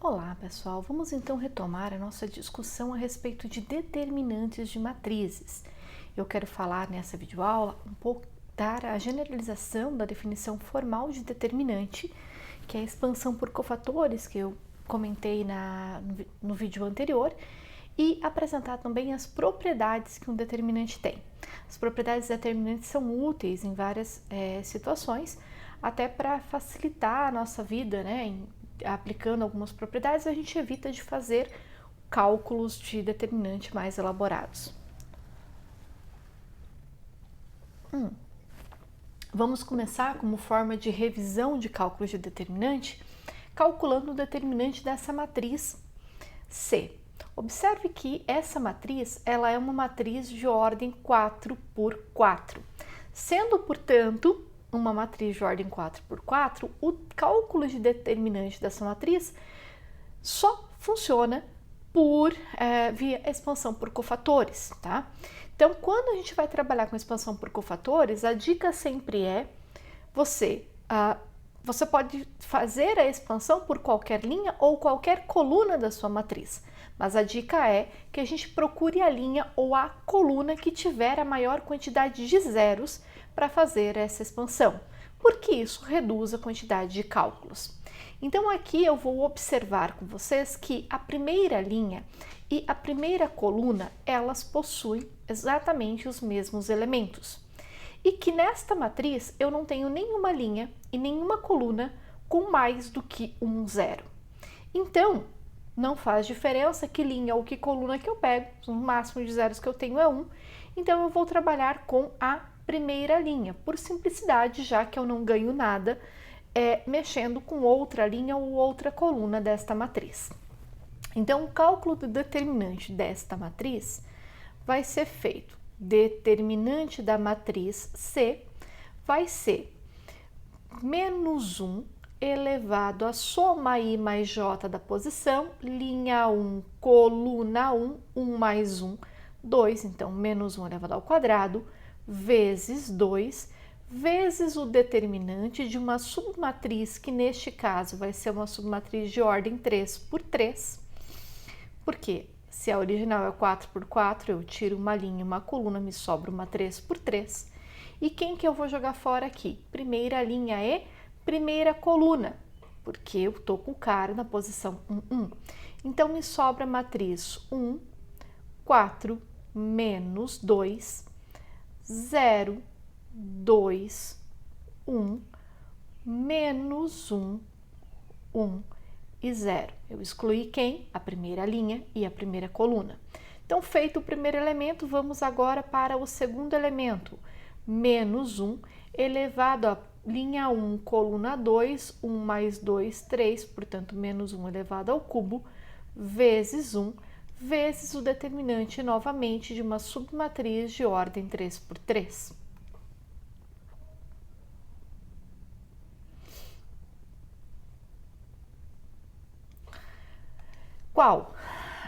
Olá, pessoal! Vamos então retomar a nossa discussão a respeito de determinantes de matrizes. Eu quero falar nessa videoaula um pouco, dar a generalização da definição formal de determinante, que é a expansão por cofatores, que eu comentei no vídeo anterior, e apresentar também as propriedades que um determinante tem. As propriedades determinantes são úteis em várias situações, até para facilitar a nossa vida, né? Aplicando algumas propriedades, a gente evita de fazer cálculos de determinante mais elaborados. Vamos começar como forma de revisão de cálculos de determinante, calculando o determinante dessa matriz C. Observe que essa matriz, ela é uma matriz de ordem 4 por 4. Sendo, portanto, uma matriz de ordem 4 por 4, o cálculo de determinante dessa matriz só funciona via expansão por cofatores, tá? Então, quando a gente vai trabalhar com expansão por cofatores, a dica sempre é você pode fazer a expansão por qualquer linha ou qualquer coluna da sua matriz, mas a dica é que a gente procure a linha ou a coluna que tiver a maior quantidade de zeros para fazer essa expansão, porque isso reduz a quantidade de cálculos. Então aqui eu vou observar com vocês que a primeira linha e a primeira coluna, elas possuem exatamente os mesmos elementos. E que nesta matriz eu não tenho nenhuma linha e nenhuma coluna com mais do que um zero. Então, não faz diferença que linha ou que coluna que eu pego, o máximo de zeros que eu tenho é 1, então eu vou trabalhar com a primeira linha, por simplicidade, já que eu não ganho nada mexendo com outra linha ou outra coluna desta matriz. Então, o cálculo do determinante desta matriz vai ser feito. Determinante da matriz C vai ser menos 1 elevado à soma I mais J da posição, linha 1, coluna 1, 1 mais 1, 2, então menos 1 elevado ao quadrado, vezes 2, vezes o determinante de uma submatriz, que neste caso vai ser uma submatriz de ordem 3 por 3, porque se a original é 4 por 4, eu tiro uma linha e uma coluna, me sobra uma 3 por 3. E quem que eu vou jogar fora aqui? Primeira linha e primeira coluna, porque eu estou com o cara na posição 1, 1. Então, me sobra a matriz 1, 4, menos 2, 0, 2, 1, menos 1, 1 e 0. Eu excluí quem? A primeira linha e a primeira coluna. Então, feito o primeiro elemento, vamos agora para o segundo elemento. Menos 1 elevado a linha 1, coluna 2, 1 mais 2, 3, portanto, menos 1 elevado ao cubo, vezes 1, vezes o determinante, novamente, de uma submatriz de ordem 3 por 3. Qual?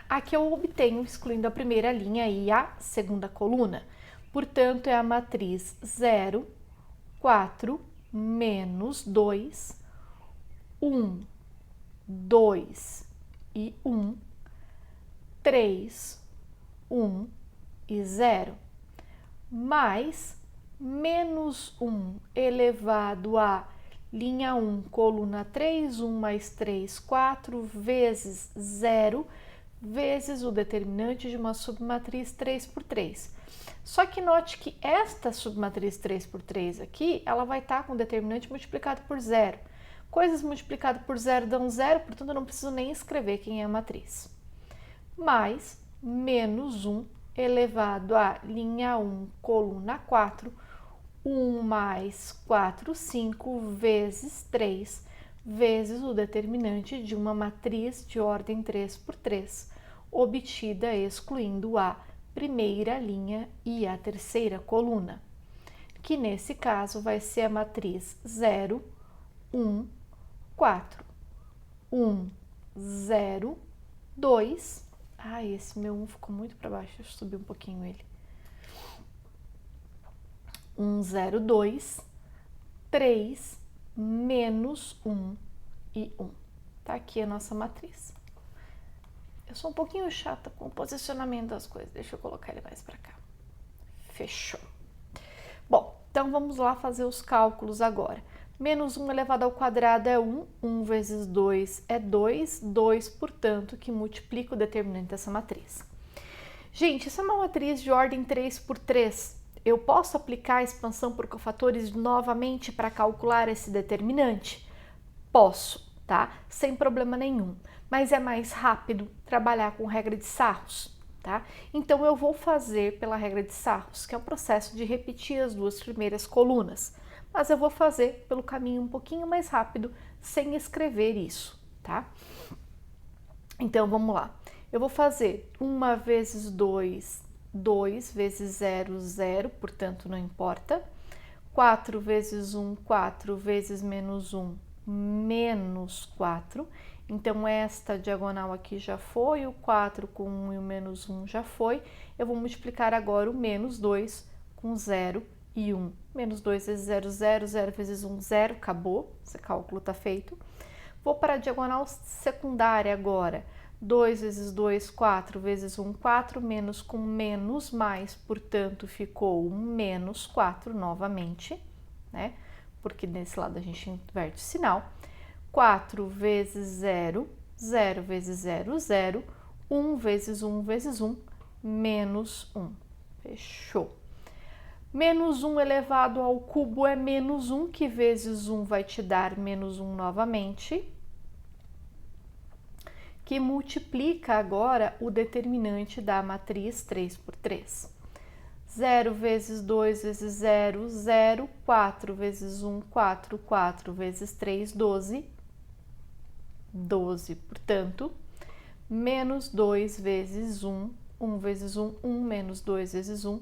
A que eu obtenho excluindo a primeira linha e a segunda coluna. Portanto, é a matriz 0, 4, menos 2, 1, 2 e 1, 3, 1 e 0, mais menos 1 elevado a linha 1, coluna 3, 1 mais 3, 4, vezes 0, vezes o determinante de uma submatriz 3 por 3. Só que note que esta submatriz 3 por 3 aqui, ela vai estar com o determinante multiplicado por 0. Coisas multiplicadas por 0 dão 0, portanto eu não preciso nem escrever quem é a matriz. Mais menos 1 elevado a linha 1, coluna 4, 1 mais 4, 5, vezes 3, vezes o determinante de uma matriz de ordem 3 por 3, obtida excluindo a primeira linha e a terceira coluna, que nesse caso vai ser a matriz 0, 1, 4, 1, 0, 2. Esse meu 1 ficou muito para baixo, deixa eu subir um pouquinho ele. 1, 0, 2, 3, menos 1 e 1. Tá aqui a nossa matriz. Eu sou um pouquinho chata com o posicionamento das coisas. Deixa eu colocar ele mais para cá. Fechou. Bom, então vamos lá fazer os cálculos agora. Menos 1 elevado ao quadrado é 1, 1 vezes 2 é 2, 2, portanto, que multiplica o determinante dessa matriz. Gente, essa é uma matriz de ordem 3 por 3. Eu posso aplicar a expansão por cofatores novamente para calcular esse determinante? Posso, tá? Sem problema nenhum. Mas é mais rápido trabalhar com regra de Sarros, tá? Então eu vou fazer pela regra de Sarros, que é o processo de repetir as duas primeiras colunas. Mas eu vou fazer pelo caminho um pouquinho mais rápido, sem escrever isso, tá? Então, vamos lá. Eu vou fazer 1 vezes 2, 2 vezes 0, 0, portanto, não importa. 4 vezes 1, 4 vezes menos 1, menos 4. Então, esta diagonal aqui já foi, o 4 com 1 e o menos 1 já foi. Eu vou multiplicar agora o menos 2 com 0 e 1. Menos 2 vezes 0, 0, 0 vezes 1, 0, acabou, esse cálculo está feito. Vou para a diagonal secundária agora. 2 vezes 2, 4 vezes 1, 4, menos com menos mais, portanto, ficou um menos 4 novamente, né? Porque nesse lado a gente inverte o sinal. 4 vezes 0, 0 vezes 0, 0. 1 vezes 1 vezes 1, menos 1. Fechou. Menos 1 elevado ao cubo é menos 1, que vezes 1 vai te dar menos 1 novamente, que multiplica agora o determinante da matriz 3 por 3. 0 vezes 2 vezes 0, 0. 4 vezes 1, 4. 4 vezes 3, 12. 12, portanto, menos 2 vezes 1. 1 vezes 1, 1. Menos 2 vezes 1,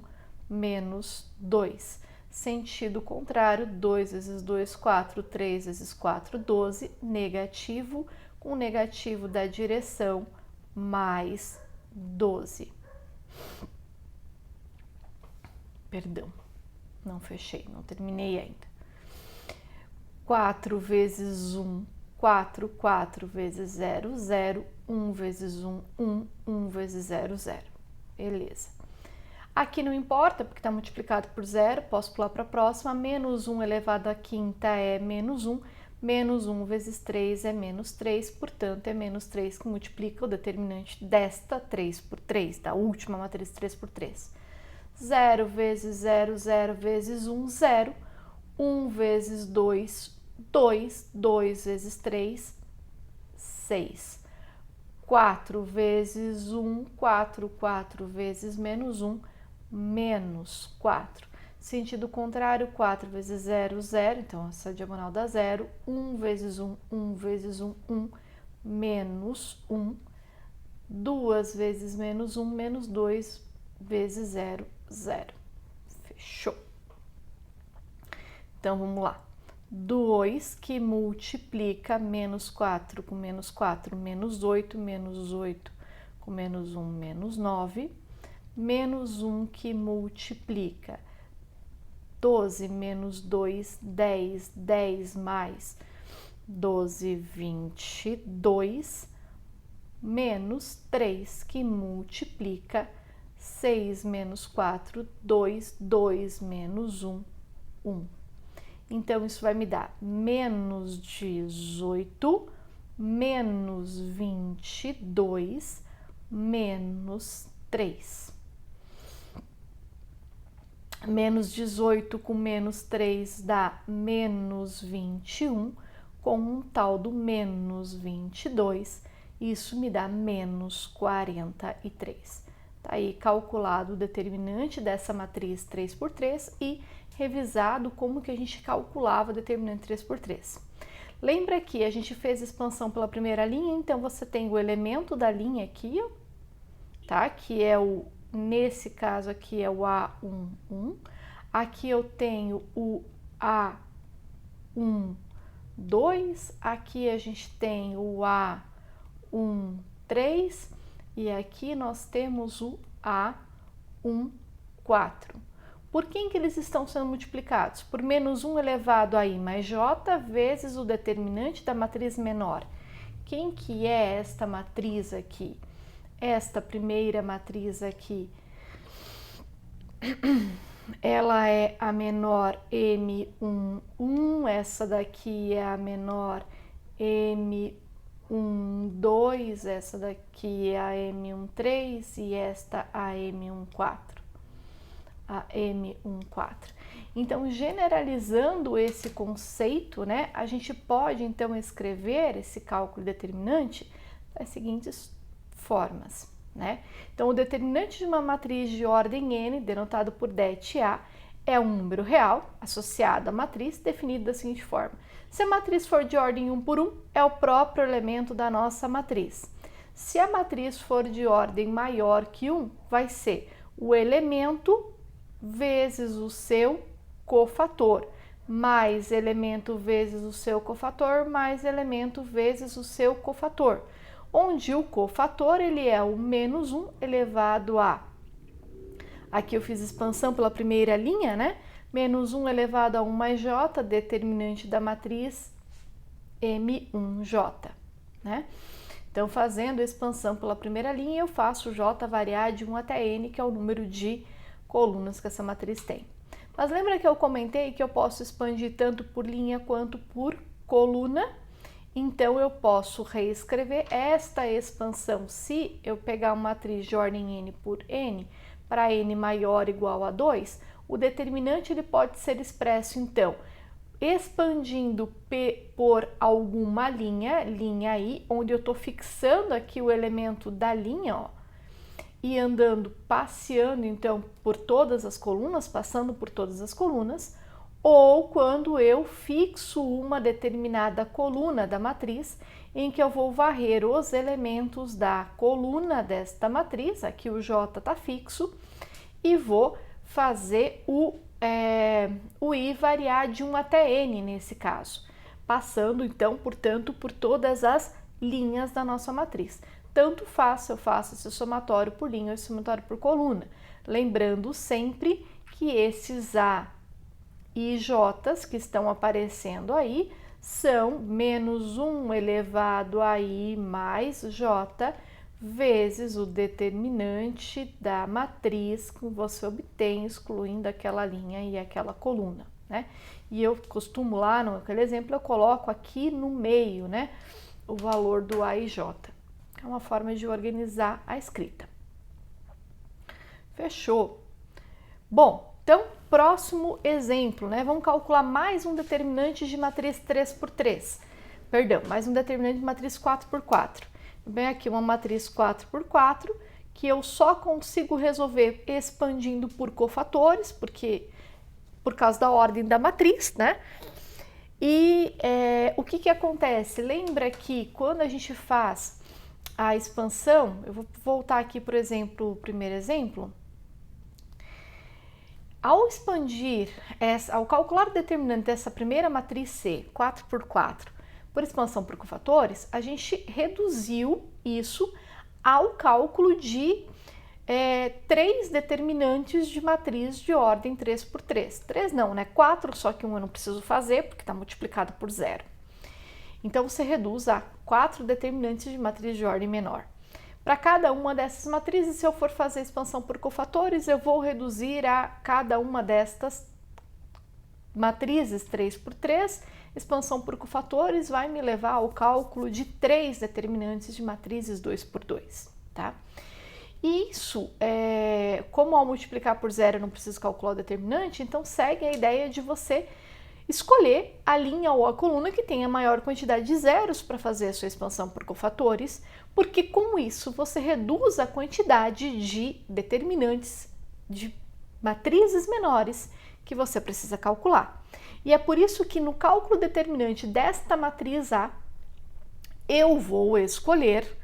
menos 2. Sentido contrário, 2 vezes 2, 4, 3 vezes 4, 12, negativo, com o negativo da direção, mais 12. Perdão, não fechei, não terminei ainda. 4 vezes 1, 4, 4 vezes 0, 0, 1 vezes 1, 1, 1 vezes 0, 0. Beleza. Aqui não importa, porque está multiplicado por 0, posso pular para a próxima. Menos 1 elevado à quinta é menos 1. Menos 1 vezes 3 é menos 3, portanto, é menos 3 que multiplica o determinante desta 3 por 3, da última matriz 3 por 3. 0 vezes 0, 0 vezes 1, 0. 1 vezes 2, 2. 2 vezes 3, 6. 4 vezes 1, 4. 4 vezes menos 1, menos 4. Sentido contrário, 4 vezes 0, 0. Então, essa diagonal dá 0. 1 vezes 1, 1 vezes 1, 1. Menos 1. 2 vezes menos 1, menos 2 vezes 0, 0. Fechou. Então, vamos lá. 2 que multiplica menos 4 com menos 4, menos 8. Menos 8 com menos 1, menos 9. Menos 1 que multiplica 12 menos 2, 10, 10 mais 12, 22, menos 3 que multiplica 6 menos 4, 2, 2 menos 1, 1. Então, isso vai me dar menos 18, menos 22, menos 3. Menos 18 com menos 3 dá menos 21, com um tal do menos 22, isso me dá menos 43. Tá aí calculado o determinante dessa matriz 3 por 3 e revisado como que a gente calculava o determinante 3 por 3. Lembra que a gente fez expansão pela primeira linha, então você tem o elemento da linha aqui, ó, tá? Que é o, nesse caso aqui é o A1, 1. Aqui eu tenho o A1, 2. Aqui a gente tem o A1, 3. E aqui nós temos o A1, 4. Por quem que eles estão sendo multiplicados? Por menos 1 elevado a I mais J vezes o determinante da matriz menor, Quem que é esta matriz aqui? Esta primeira matriz aqui, ela é a menor M11, essa daqui é a menor M12, essa daqui é a M13 e esta a M14. A M14. Então, generalizando esse conceito, né, a gente pode então escrever esse cálculo determinante das seguintes formas, né? Então, o determinante de uma matriz de ordem n, denotado por det A, é um número real associado à matriz, definido da seguinte forma: se a matriz for de ordem 1 por 1, é o próprio elemento da nossa matriz. Se a matriz for de ordem maior que 1, vai ser o elemento vezes o seu cofator, mais elemento vezes o seu cofator, mais elemento vezes o seu cofator, onde o cofator ele é o menos 1 elevado a, aqui eu fiz expansão pela primeira linha, né? Menos 1 elevado a 1 mais j, determinante da matriz M1j, né? Então, fazendo expansão pela primeira linha, eu faço j variar de 1 até n, que é o número de colunas que essa matriz tem. Mas lembra que eu comentei que eu posso expandir tanto por linha quanto por coluna? Então, eu posso reescrever esta expansão. Se eu pegar uma matriz de ordem n por n, para n maior ou igual a 2, o determinante ele pode ser expresso, então, expandindo P por alguma linha I, onde eu estou fixando aqui o elemento da linha, ó, e andando, passeando então por todas as colunas, passando por todas as colunas, ou quando eu fixo uma determinada coluna da matriz, em que eu vou varrer os elementos da coluna desta matriz, aqui o J está fixo, e vou fazer o I variar de 1 até N nesse caso, passando então, portanto, por todas as linhas da nossa matriz. Tanto faz se eu faço esse somatório por linha ou esse somatório por coluna. Lembrando sempre que esses A e J que estão aparecendo aí são menos 1 elevado a I mais J vezes o determinante da matriz que você obtém excluindo aquela linha e aquela coluna, né? E eu costumo lá, naquele exemplo, eu coloco aqui no meio, né, o valor do A e J. É uma forma de organizar a escrita. Fechou? Bom, então, próximo exemplo, né? Vamos calcular mais um determinante de matriz 3x3. Perdão, mais um determinante de matriz 4x4. Vem aqui uma matriz 4x4, que eu só consigo resolver expandindo por cofatores, porque por causa da ordem da matriz, né? E o que acontece? Lembra que quando a gente faz a expansão, eu vou voltar aqui, por exemplo, o primeiro exemplo. Ao expandir, ao calcular o determinante dessa primeira matriz C, 4x4, por expansão por cofatores, a gente reduziu isso ao cálculo de 3 determinantes de matriz de ordem 3x3. 3 não, né? 4, só que um eu não preciso fazer, porque está multiplicado por 0. Então, você reduz a 4 determinantes de matriz de ordem menor. Para cada uma dessas matrizes, se eu for fazer expansão por cofatores, eu vou reduzir a cada uma destas matrizes 3x3. Expansão por cofatores vai me levar ao cálculo de 3 determinantes de matrizes 2x2, tá? E isso, como ao multiplicar por 0 eu não preciso calcular o determinante, então segue a ideia de você escolher a linha ou a coluna que tenha maior quantidade de zeros para fazer a sua expansão por cofatores, porque com isso você reduz a quantidade de determinantes de matrizes menores que você precisa calcular. E é por isso que no cálculo determinante desta matriz A, eu vou escolher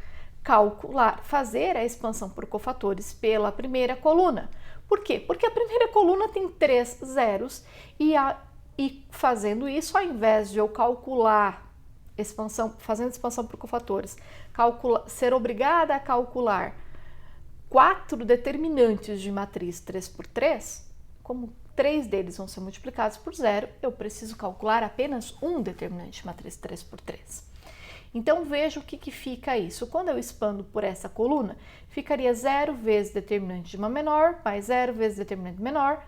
fazer a expansão por cofatores pela primeira coluna. Por quê? Porque a primeira coluna tem 3 zeros e fazendo isso, ao invés de eu calcular fazendo expansão por cofatores, ser obrigada a calcular 4 determinantes de matriz 3x3, como 3 deles vão ser multiplicados por 0, eu preciso calcular apenas um determinante de matriz 3x3. Então, veja o que fica isso. Quando eu expando por essa coluna, ficaria 0 vezes determinante de uma menor, mais 0 vezes determinante menor,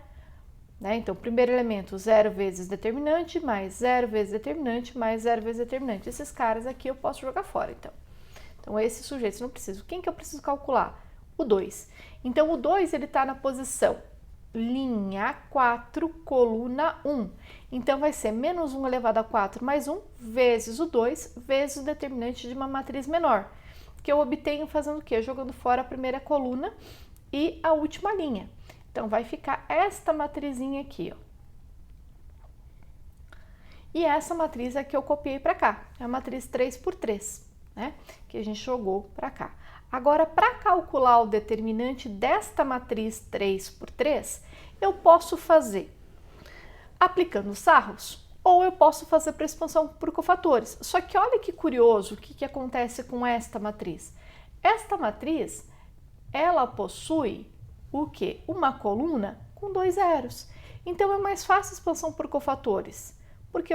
né? Então, primeiro elemento, 0 vezes determinante, mais 0 vezes determinante, mais 0 vezes determinante. Esses caras aqui eu posso jogar fora, então. Então, esses sujeitos não preciso. Quem que eu preciso calcular? O 2. Então, o 2, ele está na posição linha 4, coluna 1. Então, vai ser menos 1 elevado a 4 mais 1 vezes o 2 vezes o determinante de uma matriz menor, que eu obtenho fazendo o quê? Jogando fora a primeira coluna e a última linha. Então, vai ficar esta matrizinha aqui, ó. E essa matriz é que eu copiei para cá, é a matriz 3 por 3, né? Que a gente jogou para cá. Agora, para calcular o determinante desta matriz 3 por 3, eu posso fazer aplicando sarros ou eu posso fazer para expansão por cofatores. Só que olha que curioso o que acontece com esta matriz. Esta matriz, ela possui o quê? Uma coluna com 2 zeros. Então, é mais fácil expansão por cofatores, porque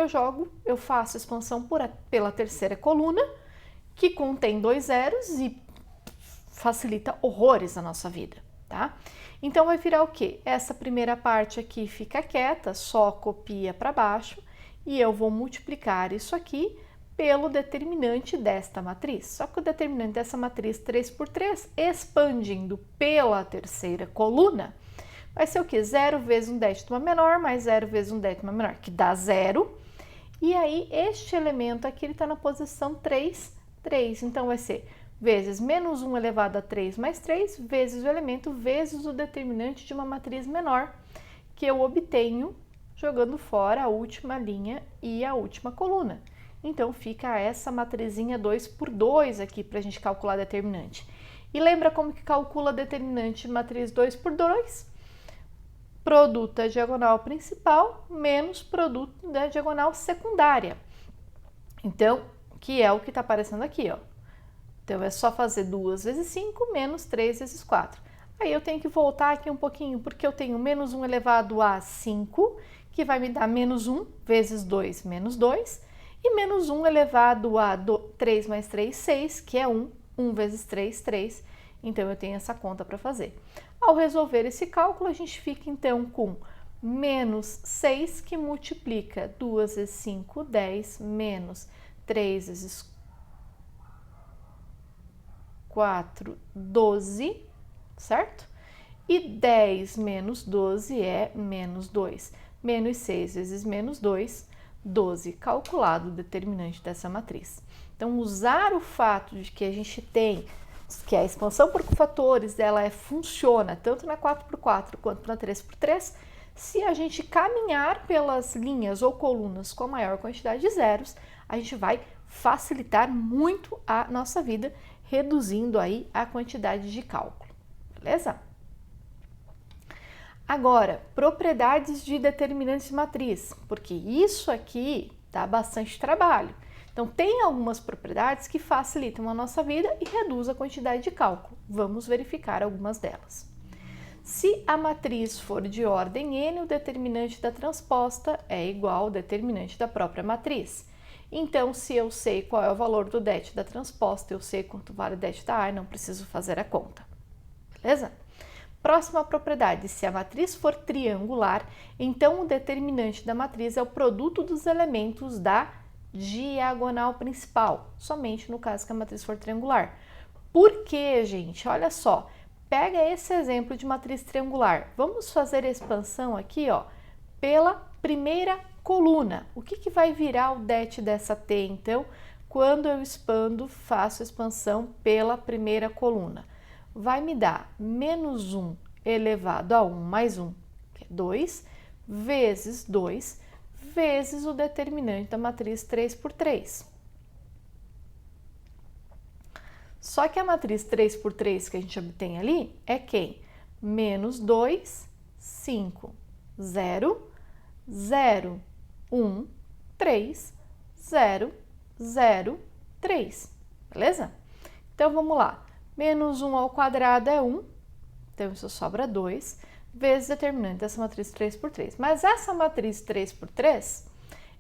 eu faço expansão pela terceira coluna, que contém 2 zeros e facilita horrores a nossa vida, tá? Então, vai virar o quê? Essa primeira parte aqui fica quieta, só copia para baixo, e eu vou multiplicar isso aqui pelo determinante desta matriz. Só que o determinante dessa matriz 3 por 3, expandindo pela terceira coluna, vai ser o quê? 0 vezes um décimo menor, mais 0 vezes um décimo menor, que dá 0. E aí, este elemento aqui, ele está na posição 3, 3. Então, vai ser vezes menos 1 elevado a 3 mais 3, vezes o elemento, vezes o determinante de uma matriz menor, que eu obtenho jogando fora a última linha e a última coluna. Então, fica essa matrizinha 2 por 2 aqui para a gente calcular determinante. E lembra como que calcula determinante matriz 2 por 2? Produto da diagonal principal menos produto da diagonal secundária. Então, que é o que está aparecendo aqui, ó. Então, é só fazer 2 vezes 5 menos 3 vezes 4. Aí, eu tenho que voltar aqui um pouquinho, porque eu tenho menos 1 elevado a 5, que vai me dar menos 1 vezes 2 menos 2, e menos 1 elevado a 3 mais 3, 6, que é 1. 1 vezes 3, 3. Então, eu tenho essa conta para fazer. Ao resolver esse cálculo, a gente fica, então, com menos 6, que multiplica 2 vezes 5, 10, menos 3 vezes 4, 12, certo? E 10 menos 12 é menos 2. Menos 6 vezes menos 2, 12. Calculado o determinante dessa matriz. Então, usar o fato de que a gente tem que a expansão por cofatores ela funciona tanto na 4x4 quanto na 3x3, se a gente caminhar pelas linhas ou colunas com a maior quantidade de zeros, a gente vai facilitar muito a nossa vida, reduzindo aí a quantidade de cálculo, beleza? Agora, propriedades de determinantes de matriz, porque isso aqui dá bastante trabalho. Então, tem algumas propriedades que facilitam a nossa vida e reduz a quantidade de cálculo. Vamos verificar algumas delas. Se a matriz for de ordem n, o determinante da transposta é igual ao determinante da própria matriz. Então, se eu sei qual é o valor do det da transposta, eu sei quanto vale o det da A, não preciso fazer a conta. Beleza? Próxima propriedade, se a matriz for triangular, então o determinante da matriz é o produto dos elementos da diagonal principal, somente no caso que a matriz for triangular. Por quê, gente? Olha só, pega esse exemplo de matriz triangular. Vamos fazer a expansão aqui, ó, pela primeira coluna. O que vai virar o det dessa T, então, quando eu expando, faço expansão pela primeira coluna? Vai me dar menos 1 elevado a 1 mais 1, que é 2, vezes 2, vezes o determinante da matriz 3 por 3. Só que a matriz 3 por 3 que a gente obtém ali é quem? Menos 2, 5, 0, 0, 1, 3, 0, 0, 3. Beleza? Então, vamos lá. Menos 1 ao quadrado é 1, então isso sobra 2, vezes o determinante dessa matriz 3 por 3. Mas essa matriz 3 por 3,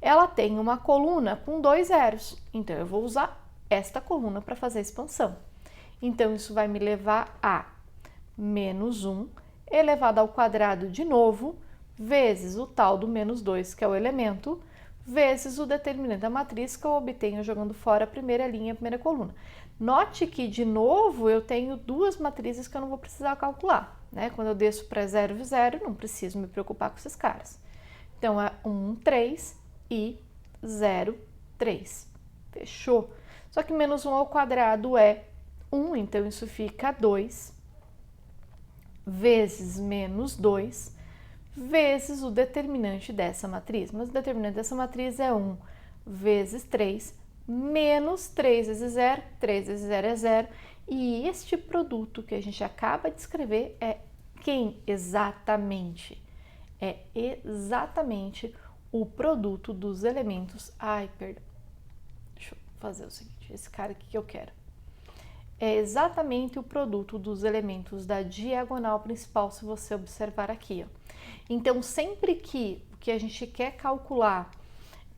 ela tem uma coluna com 2 zeros, então eu vou usar esta coluna para fazer a expansão. Então, isso vai me levar a menos 1 elevado ao quadrado de novo, vezes o tal do menos 2, que é o elemento, vezes o determinante da matriz que eu obtenho jogando fora a primeira linha e a primeira coluna. Note que, de novo, eu tenho duas matrizes que eu não vou precisar calcular, né? Quando eu desço para 0 e 0, não preciso me preocupar com esses caras. Então, é 1, 3 e 0, 3. Fechou? Só que menos 1 ao quadrado é 1, então isso fica 2, vezes menos 2, vezes o determinante dessa matriz. Mas o determinante dessa matriz é 1 vezes 3, menos 3 vezes 0, 3 vezes 0 é 0. E este produto que a gente acaba de escrever é quem exatamente? É exatamente o produto dos elementos. Ai, perdão. Deixa eu fazer o seguinte, esse cara aqui que eu quero. É exatamente o produto dos elementos da diagonal principal, se você observar aqui, ó. Então, sempre que o que a gente quer calcular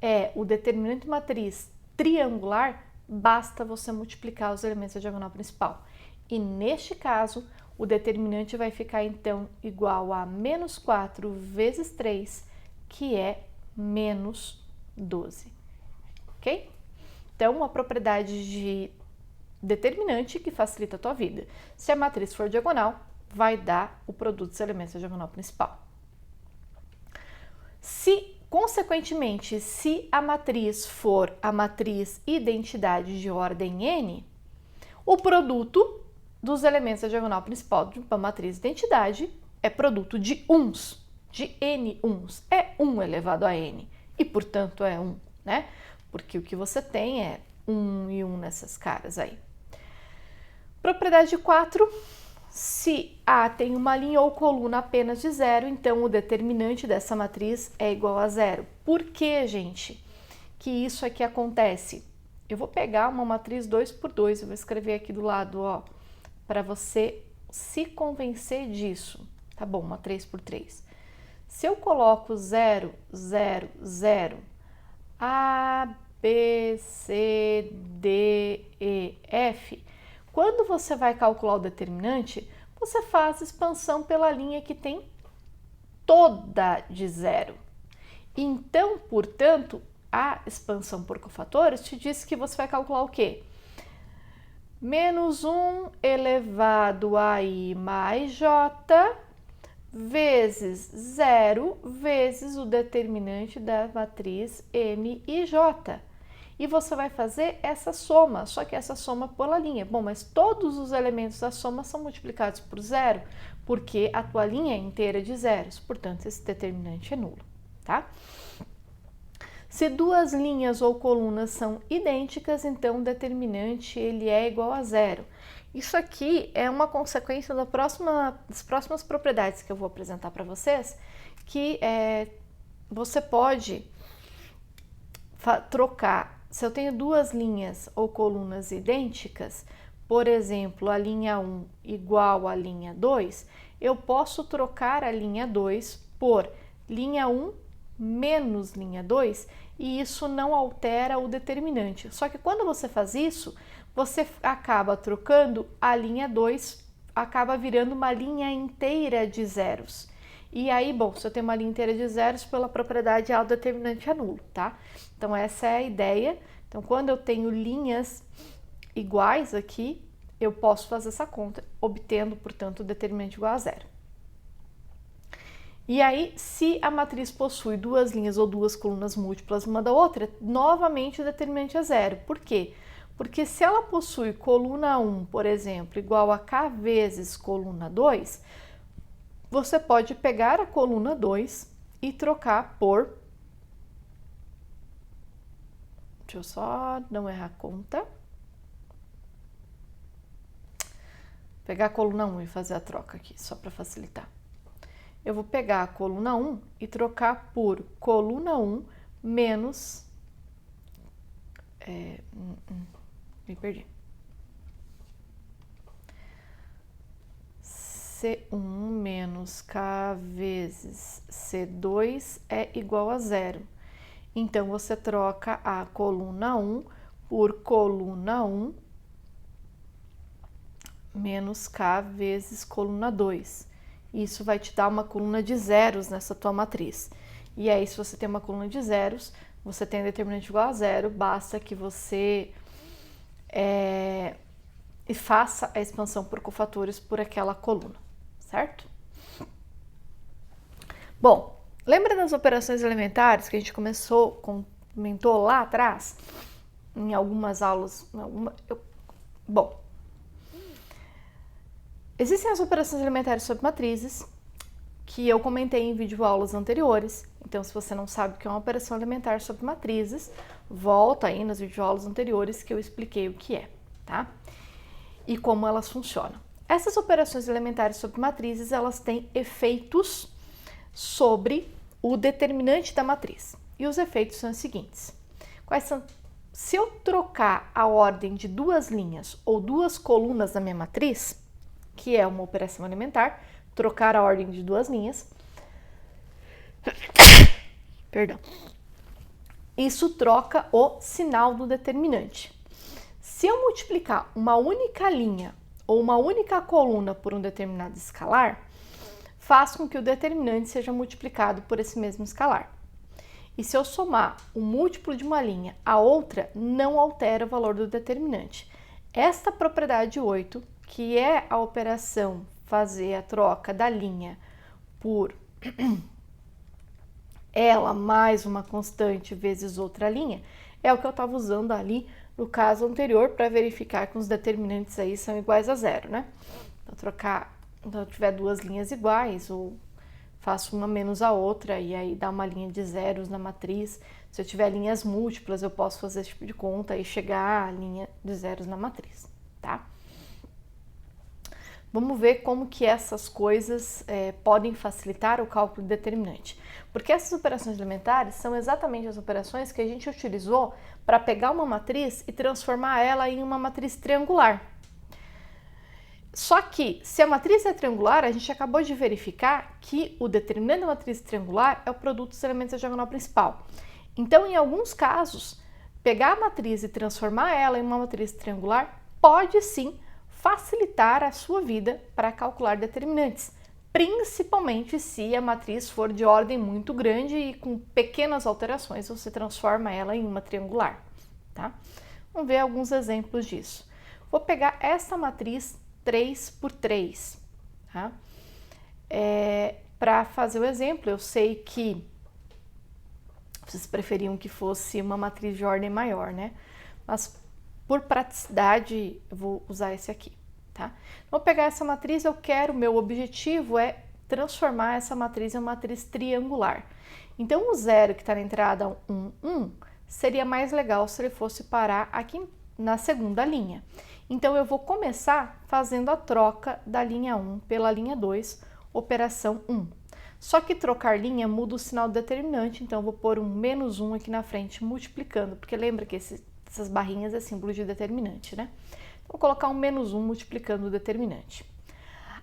é o determinante matriz triangular, basta você multiplicar os elementos da diagonal principal. E neste caso, o determinante vai ficar, então, igual a menos 4 vezes 3, que é menos 12, ok? Então, uma propriedade de determinante que facilita a tua vida. Se a matriz for diagonal, vai dar o produto dos elementos da diagonal principal. Consequentemente, se a matriz for a matriz identidade de ordem n, o produto dos elementos da diagonal principal de uma matriz identidade é produto de uns, de n uns. É 1 elevado a n e, portanto, é 1, né? Porque o que você tem é 1 e 1 nessas caras aí. Propriedade 4, se A tem uma linha ou coluna apenas de 0, então o determinante dessa matriz é igual a 0. Por que, gente, que isso aqui acontece? Eu vou pegar uma matriz 2 por 2, eu vou escrever aqui do lado, ó, para você se convencer disso. Tá bom, uma 3 por 3. Se eu coloco 0, 0, 0, A, B, C, D, E, F, quando você vai calcular o determinante, você faz expansão pela linha que tem toda de 0. Então, portanto, a expansão por cofatores te diz que você vai calcular o quê? Menos 1 elevado a i mais j vezes 0 vezes o determinante da matriz m e j. E você vai fazer essa soma, só que essa soma pela linha. Bom, mas todos os elementos da soma são multiplicados por 0, porque a tua linha é inteira de zeros, portanto, esse determinante é nulo, tá? Se duas linhas ou colunas são idênticas, então o determinante ele é igual a 0. Isso aqui é uma consequência das próximas propriedades que eu vou apresentar para vocês, que você pode trocar. Se eu tenho duas linhas ou colunas idênticas, por exemplo, a linha 1 igual à linha 2, eu posso trocar a linha 2 por linha 1 menos linha 2 e isso não altera o determinante. Só que quando você faz isso, você acaba trocando a linha 2, acaba virando uma linha inteira de zeros. E aí, bom, se eu tenho uma linha inteira de zeros, pela propriedade A, o determinante é nulo, tá? Então, essa é a ideia. Então, quando eu tenho linhas iguais aqui, eu posso fazer essa conta, obtendo, portanto, o determinante igual a 0. E aí, se a matriz possui duas linhas ou duas colunas múltiplas uma da outra, novamente o determinante é 0. Por quê? Porque se ela possui coluna 1, por exemplo, igual a k vezes coluna 2, você pode pegar a coluna 2 e trocar por... Deixa eu só não errar a conta. Pegar a coluna 1 e fazer a troca aqui, só para facilitar. Eu vou pegar a coluna 1 e trocar por coluna 1 menos... me perdi. C1 menos K vezes C2 é igual a 0. Então, você troca a coluna 1 por coluna 1 menos K vezes coluna 2. Isso vai te dar uma coluna de zeros nessa tua matriz. E aí, se você tem uma coluna de zeros, você tem determinante igual a zero, basta que você faça a expansão por cofatores por aquela coluna, certo? Bom, lembra das operações elementares que a gente comentou lá atrás? Em algumas aulas, bom, existem as operações elementares sobre matrizes, que eu comentei em videoaulas anteriores. Então, se você não sabe o que é uma operação elementar sobre matrizes, volta aí nas videoaulas anteriores que eu expliquei o que é, tá? E como elas funcionam. Essas operações elementares sobre matrizes, elas têm efeitos sobre o determinante da matriz. E os efeitos são os seguintes. Quais são? Se eu trocar a ordem de duas linhas ou duas colunas da minha matriz, que é uma operação elementar, trocar a ordem de duas linhas, perdão, isso troca o sinal do determinante. Se eu multiplicar uma única linha ou uma única coluna por um determinado escalar, faz com que o determinante seja multiplicado por esse mesmo escalar. E se eu somar o múltiplo de uma linha a outra, não altera o valor do determinante. Esta propriedade 8, que é a operação fazer a troca da linha por ela mais uma constante vezes outra linha, é o que eu estava usando ali no caso anterior para verificar que os determinantes aí são iguais a zero, né? Então eu tiver duas linhas iguais, ou faço uma menos a outra e aí dá uma linha de zeros na matriz. Se eu tiver linhas múltiplas, eu posso fazer esse tipo de conta e chegar à linha de zeros na matriz, tá? Vamos ver como que essas coisas podem facilitar o cálculo determinante. Porque essas operações elementares são exatamente as operações que a gente utilizou para pegar uma matriz e transformar ela em uma matriz triangular. Só que, se a matriz é triangular, a gente acabou de verificar que o determinante da matriz triangular é o produto dos elementos da diagonal principal. Então, em alguns casos, pegar a matriz e transformar ela em uma matriz triangular pode sim facilitar a sua vida para calcular determinantes, principalmente se a matriz for de ordem muito grande e com pequenas alterações você transforma ela em uma triangular, tá? Vamos ver alguns exemplos disso. Vou pegar essa matriz 3 por 3, tá? Para fazer o exemplo, eu sei que vocês preferiam que fosse uma matriz de ordem maior, né? Mas por praticidade, eu vou usar esse aqui, tá? Vou pegar essa matriz, meu objetivo é transformar essa matriz em uma matriz triangular. Então, o zero que está na entrada 1, 1, seria mais legal se ele fosse parar aqui na segunda linha. Então, eu vou começar fazendo a troca da linha 1 pela linha 2, operação 1. Só que trocar linha muda o sinal do determinante, então eu vou pôr um menos 1 aqui na frente, multiplicando, porque lembra que essas barrinhas é símbolo de determinante, né? Então, vou colocar um menos 1 multiplicando o determinante.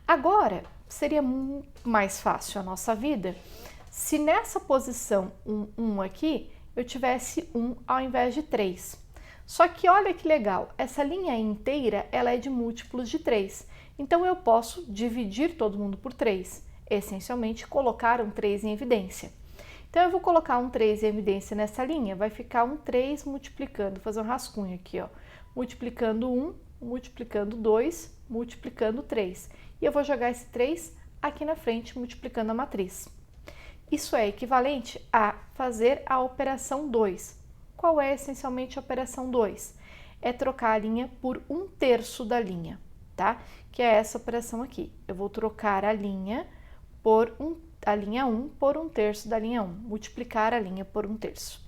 Agora, seria muito mais fácil a nossa vida se nessa posição 1, 1 aqui, eu tivesse 1 ao invés de 3. Só que olha que legal, essa linha inteira ela é de múltiplos de 3. Então, eu posso dividir todo mundo por 3. Essencialmente, colocar um 3 em evidência. Então, eu vou colocar um 3 em evidência nessa linha, vai ficar um 3 multiplicando, vou fazer um rascunho aqui, ó, multiplicando 1, multiplicando 2, multiplicando 3. E eu vou jogar esse 3 aqui na frente, multiplicando a matriz. Isso é equivalente a fazer a operação 2. Qual é essencialmente a operação 2? É trocar a linha por 1/3 da linha, tá? Que é essa operação aqui. Eu vou trocar a linha a linha 1 por 1/3 da linha 1, multiplicar a linha por 1/3.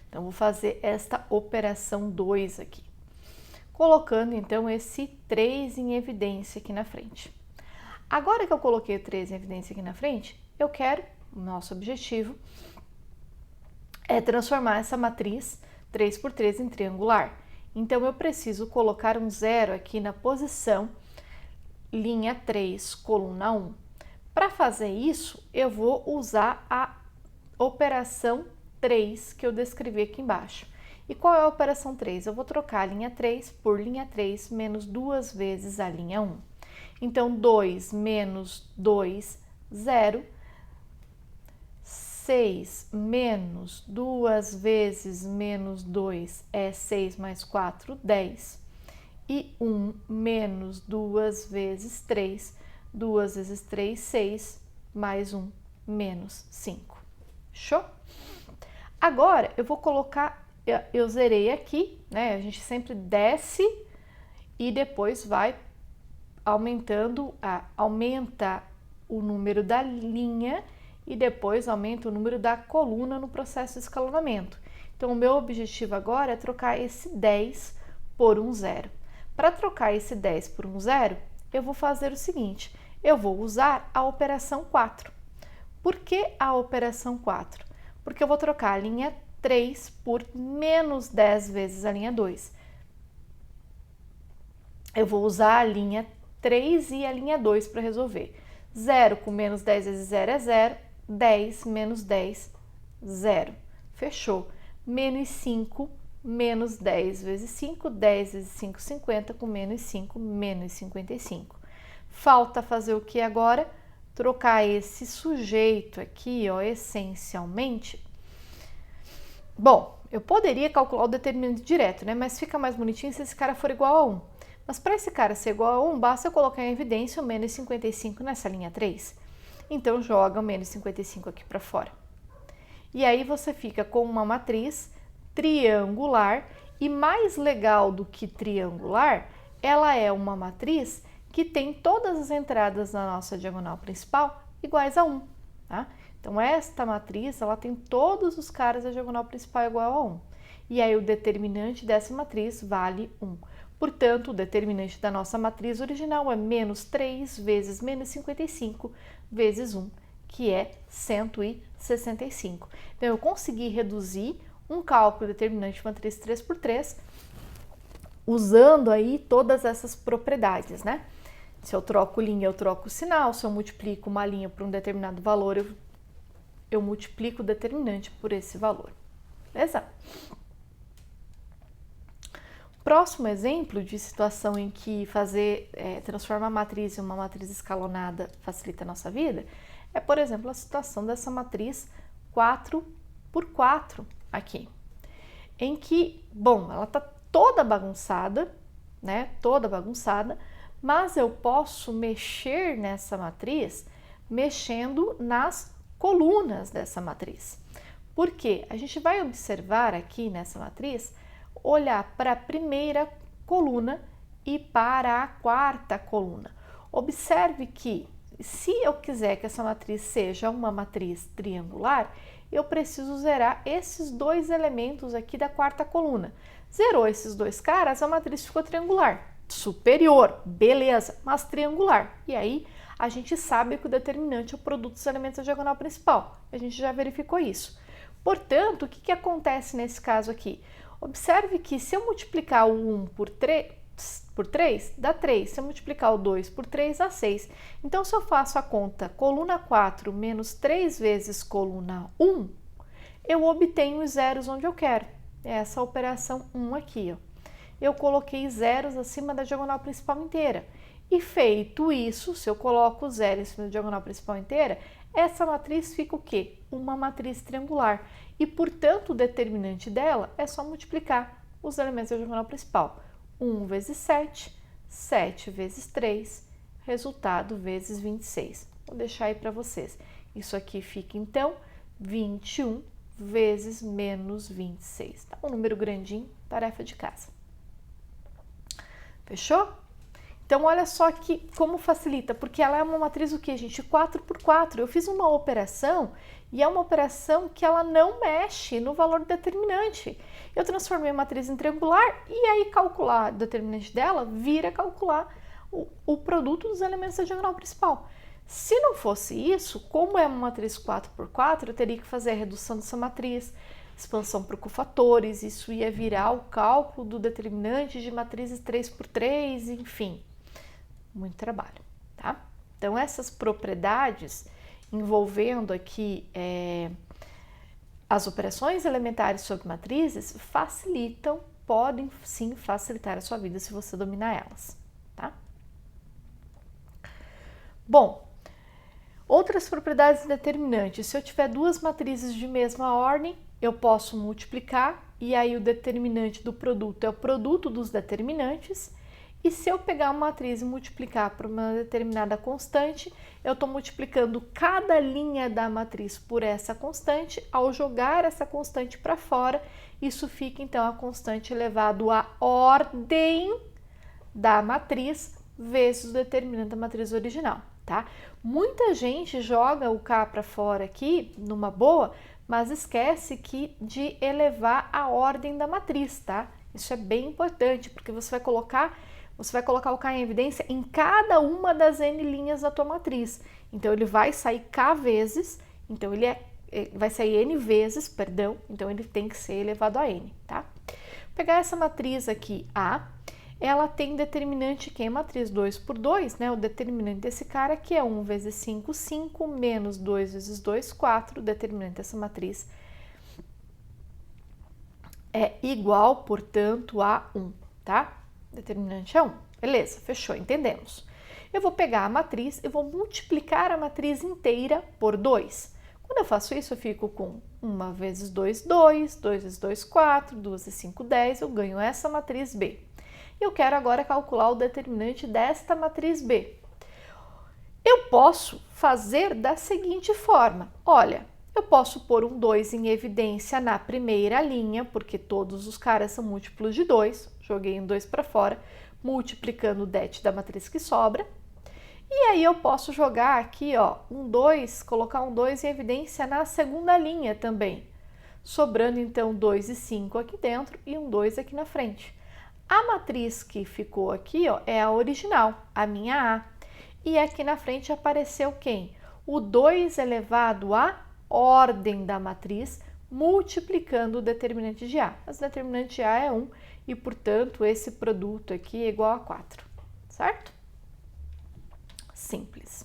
Então, vou fazer esta operação 2 aqui, colocando então esse 3 em evidência aqui na frente. Agora que eu coloquei o 3 em evidência aqui na frente, o nosso objetivo é transformar essa matriz 3 por 3 em triangular. Então, eu preciso colocar um zero aqui na posição linha 3, coluna 1. Para fazer isso, eu vou usar a operação 3 que eu descrevi aqui embaixo. E qual é a operação 3? Eu vou trocar a linha 3 por linha 3 menos 2 vezes a linha 1. Então, 2 menos 2, 0. 6 menos 2 vezes menos 2 é 6 mais 4, 10. E 1 menos 2 vezes 3, 2 vezes 3, 6, mais 1, menos 5. Show? Agora, eu vou colocar, eu zerei aqui, né? A gente sempre desce e depois vai aumentando, aumenta o número da linha e depois aumenta o número da coluna no processo de escalonamento. Então, o meu objetivo agora é trocar esse 10 por um zero. Para trocar esse 10 por um zero, eu vou fazer o seguinte, eu vou usar a operação 4. Por que a operação 4? Porque eu vou trocar a linha 3 por menos 10 vezes a linha 2. Eu vou usar a linha 3 e a linha 2 para resolver. 0 com menos 10 vezes 0 é 0, 10 menos 10, 0. Fechou. Menos 5, menos 10 vezes 5, 10 vezes 5, 50, com menos 5, menos 55. Falta fazer o que agora? Trocar esse sujeito aqui, ó, essencialmente. Bom, eu poderia calcular o determinante direto, né? Mas fica mais bonitinho se esse cara for igual a 1. Mas para esse cara ser igual a 1, basta eu colocar em evidência o menos 55 nessa linha 3. Então, joga o menos 55 aqui para fora. E aí você fica com uma matriz triangular, e mais legal do que triangular, ela é uma matriz que tem todas as entradas na nossa diagonal principal iguais a 1, tá? Então, esta matriz, ela tem todos os caras da diagonal principal igual a 1. E aí, o determinante dessa matriz vale 1. Portanto, o determinante da nossa matriz original é menos 3 vezes menos 55 vezes 1, que é 165. Então, eu consegui reduzir um cálculo determinante de matriz 3×3 usando aí todas essas propriedades, né? Se eu troco linha, eu troco sinal. Se eu multiplico uma linha por um determinado valor, eu multiplico o determinante por esse valor. Beleza? Próximo exemplo de situação em que transformar a matriz em uma matriz escalonada facilita a nossa vida é, por exemplo, a situação dessa matriz 4×4 aqui, em que, bom, ela está toda bagunçada, né? Toda bagunçada, mas eu posso mexer nessa matriz mexendo nas colunas dessa matriz. Por quê? A gente vai observar aqui nessa matriz, olhar para a primeira coluna e para a quarta coluna. Observe que, se eu quiser que essa matriz seja uma matriz triangular, eu preciso zerar esses dois elementos aqui da quarta coluna. Zerou esses dois caras, a matriz ficou triangular. Superior, beleza, mas triangular. E aí, a gente sabe que o determinante é o produto dos elementos da diagonal principal. A gente já verificou isso. Portanto, o que acontece nesse caso aqui? Observe que se eu multiplicar o 1 por 3, dá 3. Se eu multiplicar o 2 por 3, dá 6. Então, se eu faço a conta coluna 4 menos 3 vezes coluna 1, eu obtenho os zeros onde eu quero. É essa operação 1 aqui, ó. Eu coloquei zeros acima da diagonal principal inteira. E feito isso, se eu coloco o zero em cima da diagonal principal inteira, essa matriz fica o quê? Uma matriz triangular. E, portanto, o determinante dela é só multiplicar os elementos da diagonal principal. 1 vezes 7, 7 vezes 3, resultado vezes 26. Vou deixar aí para vocês. Isso aqui fica, então, 21 vezes menos 26. Tá um número grandinho, tarefa de casa. Fechou? Então, olha só que como facilita, porque ela é uma matriz o que, gente? 4×4. Eu fiz uma operação e é uma operação que ela não mexe no valor determinante. Eu transformei a matriz em triangular e aí calcular o determinante dela vira calcular o produto dos elementos da diagonal principal. Se não fosse isso, como é uma matriz 4×4, eu teria que fazer a redução dessa matriz, expansão por cofatores, isso ia virar o cálculo do determinante de matrizes 3×3, enfim. Muito trabalho, tá? Então, essas propriedades envolvendo aqui as operações elementares sobre matrizes facilitam, podem sim facilitar a sua vida se você dominar elas, tá? Bom, outras propriedades determinantes. Se eu tiver duas matrizes de mesma ordem, eu posso multiplicar e aí o determinante do produto é o produto dos determinantes. E se eu pegar uma matriz e multiplicar por uma determinada constante, eu estou multiplicando cada linha da matriz por essa constante. Ao jogar essa constante para fora, isso fica então a constante elevado à ordem da matriz vezes o determinante da matriz original, tá? Muita gente joga o K para fora aqui, numa boa, mas esquece de elevar a ordem da matriz, tá? Isso é bem importante, porque você vai colocar o K em evidência em cada uma das N linhas da tua matriz. Então, ele vai sair K vezes, então vai sair N vezes, perdão, então ele tem que ser elevado a N, tá? Vou pegar essa matriz aqui, A, ela tem determinante que é matriz 2 por 2, né? O determinante desse cara aqui é 1 vezes 5, 5, menos 2 vezes 2, 4. O determinante dessa matriz é igual, portanto, a 1, tá? Determinante é 1. Beleza, fechou, entendemos. Eu vou pegar a matriz e vou multiplicar a matriz inteira por 2. Quando eu faço isso, eu fico com 1 vezes 2, 2, 2 vezes 2, 4, 2 vezes 5, 10, eu ganho essa matriz B. Eu quero agora calcular o determinante desta matriz B. Eu posso fazer da seguinte forma, olha, eu posso pôr um 2 em evidência na primeira linha, porque todos os caras são múltiplos de 2, joguei um 2 para fora, multiplicando o det da matriz que sobra. E aí eu posso jogar aqui, ó, colocar um 2 em evidência na segunda linha também, sobrando então 2 e 5 aqui dentro e um 2 aqui na frente. A matriz que ficou aqui, ó, é a original, a minha A. E aqui na frente apareceu quem? O 2 elevado à ordem da matriz, multiplicando o determinante de A. Mas o determinante de A é 1 e, portanto, esse produto aqui é igual a 4, certo? Simples.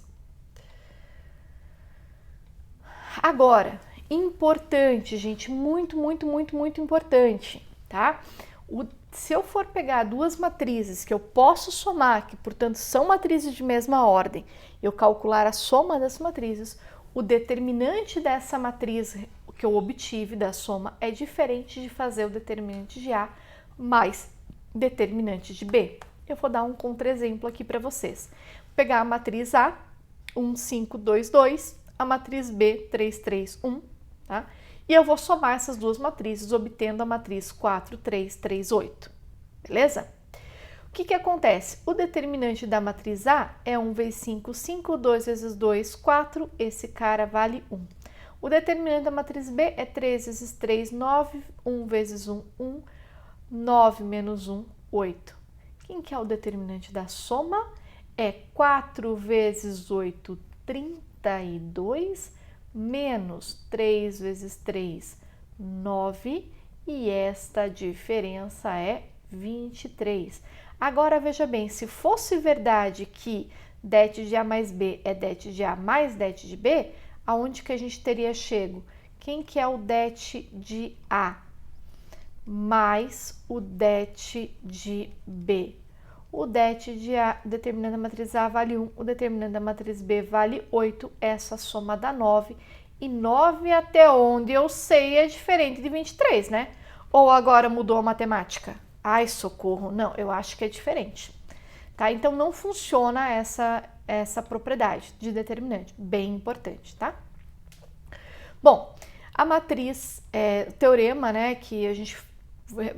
Agora, importante, gente, muito importante, tá? Se eu for pegar duas matrizes que eu posso somar, que portanto são matrizes de mesma ordem, eu calcular a soma das matrizes, o determinante dessa matriz que eu obtive da soma é diferente de fazer o determinante de A mais determinante de B. Eu vou dar um contra-exemplo aqui para vocês. Vou pegar a matriz A, 1, 5, 2, 2, a matriz B, 3, 3, 1, tá? E eu vou somar essas duas matrizes, obtendo a matriz 4, 3, 3, 8. Beleza? O que acontece? O determinante da matriz A é 1 vezes 5, 5, 2 vezes 2, 4. Esse cara vale 1. O determinante da matriz B é 3 vezes 3, 9. 1 vezes 1, 1. 9 menos 1, 8. Quem que é o determinante da soma? É 4 vezes 8, 32. Menos 3 vezes 3, 9, e esta diferença é 23. Agora, veja bem, se fosse verdade que det de A mais B é det de A mais det de B, aonde que a gente teria chego? Quem que é o det de A mais o det de B? O det de A, determinante da matriz A vale 1, o determinante da matriz B vale 8, essa soma dá 9. E 9 até onde eu sei é diferente de 23, né? Ou agora mudou a matemática? Ai, socorro, não, eu acho que é diferente. Tá? Então, não funciona essa propriedade de determinante, bem importante, tá? Bom, a matriz, o teorema, né, que a gente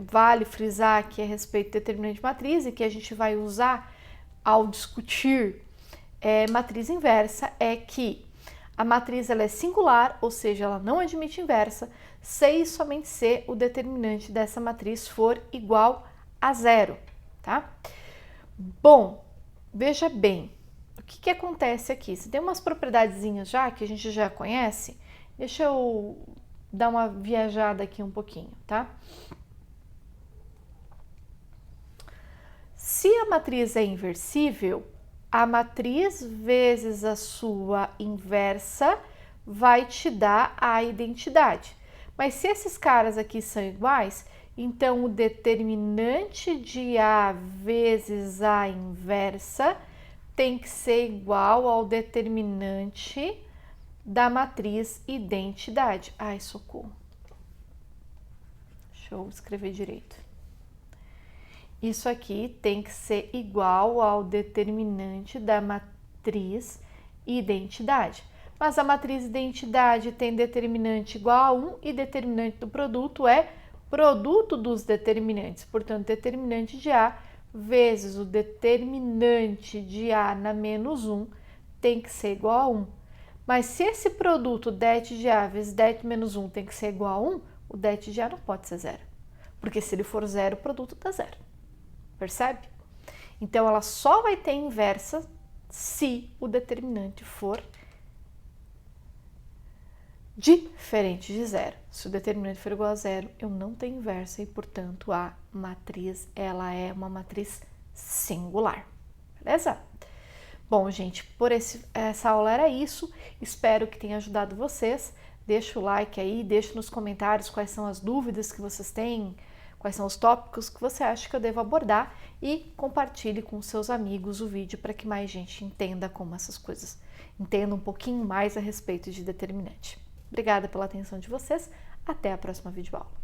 vale frisar aqui a respeito de determinante de matriz e que a gente vai usar ao discutir matriz inversa é que a matriz ela é singular, ou seja, ela não admite inversa, se e somente se o determinante dessa matriz for igual a 0, tá? Bom, veja bem, o que acontece aqui? Se tem umas propriedadezinhas já que a gente já conhece, deixa eu dar uma viajada aqui um pouquinho, tá? Se a matriz é inversível, a matriz vezes a sua inversa vai te dar a identidade. Mas se esses caras aqui são iguais, então o determinante de A vezes A inversa tem que ser igual ao determinante da matriz identidade. Ai, socorro. Deixa eu escrever direito. Isso aqui tem que ser igual ao determinante da matriz identidade. Mas a matriz identidade tem determinante igual a 1 e determinante do produto é produto dos determinantes. Portanto, determinante de A vezes o determinante de A na menos 1 tem que ser igual a 1. Mas se esse produto det de A vezes det menos 1 tem que ser igual a 1, o det de A não pode ser 0. Porque se ele for 0, o produto dá 0. Percebe? Então, ela só vai ter inversa se o determinante for diferente de 0. Se o determinante for igual a 0, eu não tenho inversa e, portanto, a matriz ela é uma matriz singular. Beleza? Bom, gente, por essa aula era isso. Espero que tenha ajudado vocês. Deixa o like aí, deixa nos comentários quais são as dúvidas que vocês têm, quais são os tópicos que você acha que eu devo abordar e compartilhe com seus amigos o vídeo para que mais gente entenda como essas coisas, entenda um pouquinho mais a respeito de determinante. Obrigada pela atenção de vocês, até a próxima videoaula.